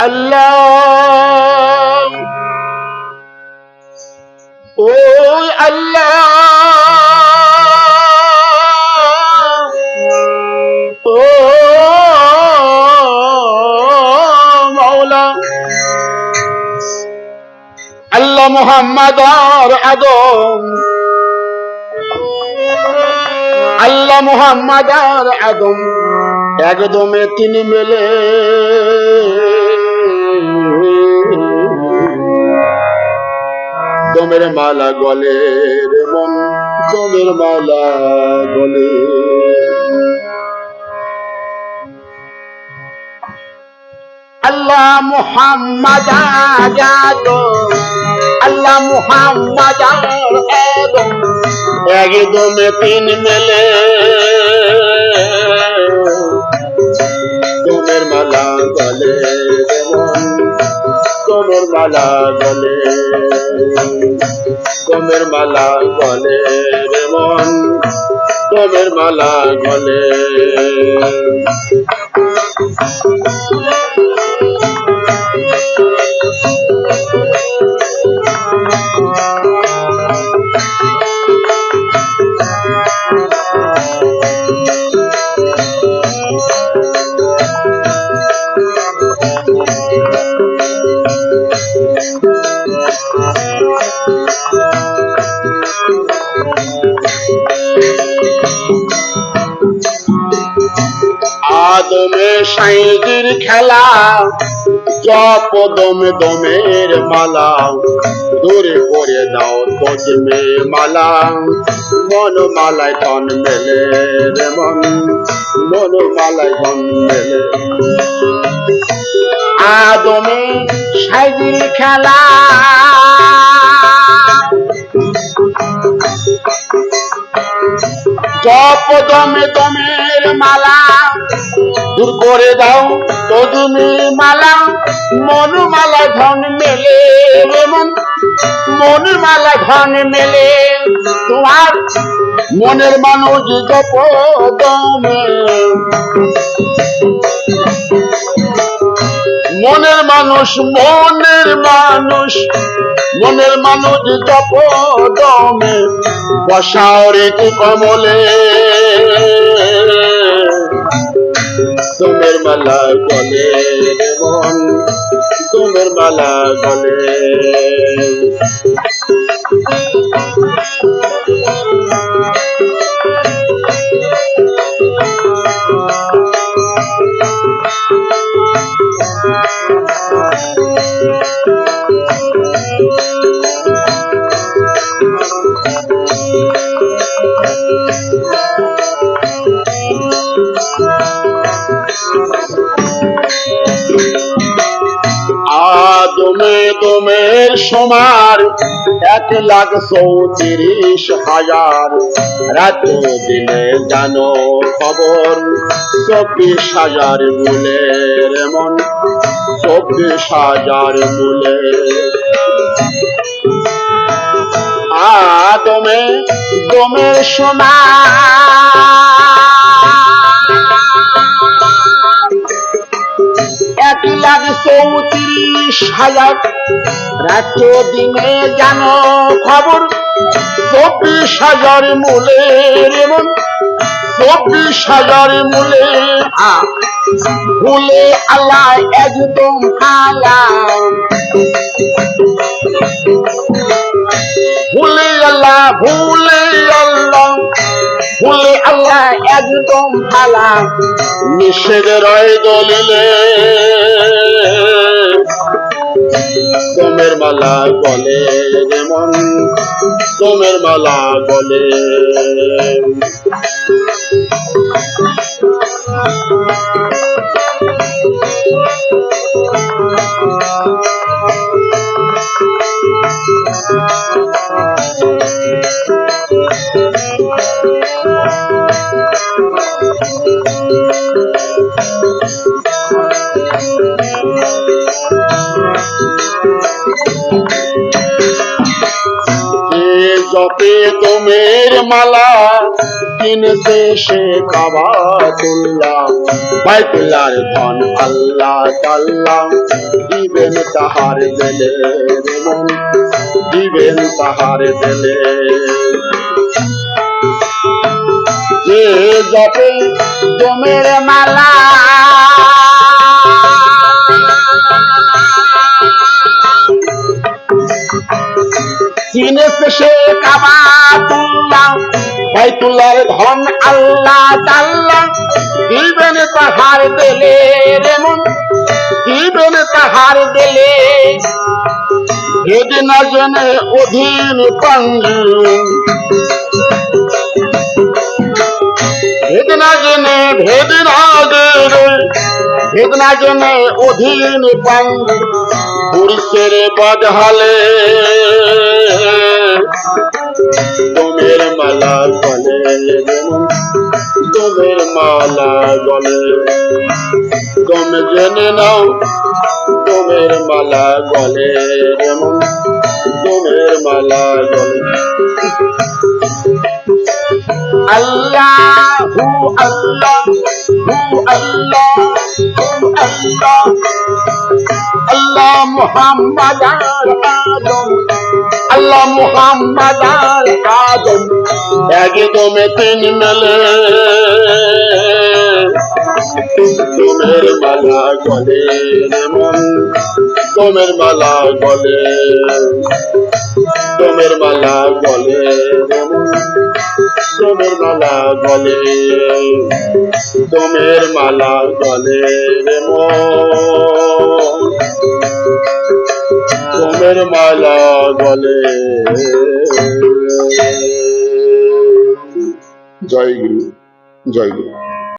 আল্লাহ ও আল্লাহ ও মাওলা আল্লাহ মুহাম্মদ আর আদম আল্লাহ মুহাম্মদ আর আদম একদমে তিনি মেলে দমের মালা গলে রে মন দমের মালা গলে আল্লাহ মুহাম্মদ আদম আল্লাহ মুহাম্মদ আদম একদমে তিন মেলে দমের মালা গলে রে মন দমের মালা গলে দমের মালা গলে রে মন দমের মালা গলে আদমে সাইজির খেলা জপ দমে দমের মালা দূরে করে দাও তজমে মালা মন মালায় ধন মেলে রে মন মন মালায় ধন মেলে আদমে সাইজির খেলা জপ দমে দমের মালা দূর করে দাও তজমে মালা মন মালা ধন মেলে মন মন মালা ধন মেলে তোমার মনের মানুষ জপ দমে মনের মানুষ মনের মানুষ মনের মানুষ জপ দমে বসাওরে কমলে দমের মালা গলে রে মন দমের মালা গলে আদমে দমের সমার 1,34,000 রাত দিনে জানো খবর 24,000 মূলে রে মন 24,000 মূলে আদমে দমের সমার 1,34,000 রাত দিনে জানো খবর 24,000 মূলে রে মন 24,000 মূলে ভুলে আল্লাহ একদম হালা ভুলে আল্লাহ ভুলে আল্লাহ ভুলে আল্লাহ একদম হালা নিষেধ রয় দলিলে দমের মালা গলে রে মন দমের মালা গলে জপে দমের মালা কিনেছে সে কাবাতুল্লাহ বাইতুল্লাহর ধন আল্লাহ তাআলা দিবেন তাহার দিলে রে মন দিবেন তাহার দিলে যে জপে জমের মালা কিনেছে সে কাবাতুল্লাহ বাইতুল্লাহর ধন আল্লাহ তাআলা দিবেন তাহার দিলে রে মন দিবেন তাহার দিলে ভেদ না জেনে অধীন পাঙ্গি ভেদ না জেনে অধীন পাঙ্গি পুরুষের বদহালে তোমের মালা গলে তোমের মালা গলে তুমি জেনে নাও তোমের মালা গলে যেমন তোমের মালা গলে আল্লাহু আল্লাহ আল্লাহ আল্লাহ আল্লাহ মুহাম্মদ আদম আল্লাহ মুহাম্মদ আদম একদমে তিন মেলে তোমের মালা গলে মন তোমের মালা গলে তোমের মালা গলে মন তোমের মালা গলে তোমের মালা গলে মন তোমের মালা গলে জয় গুরু জয় গুরু।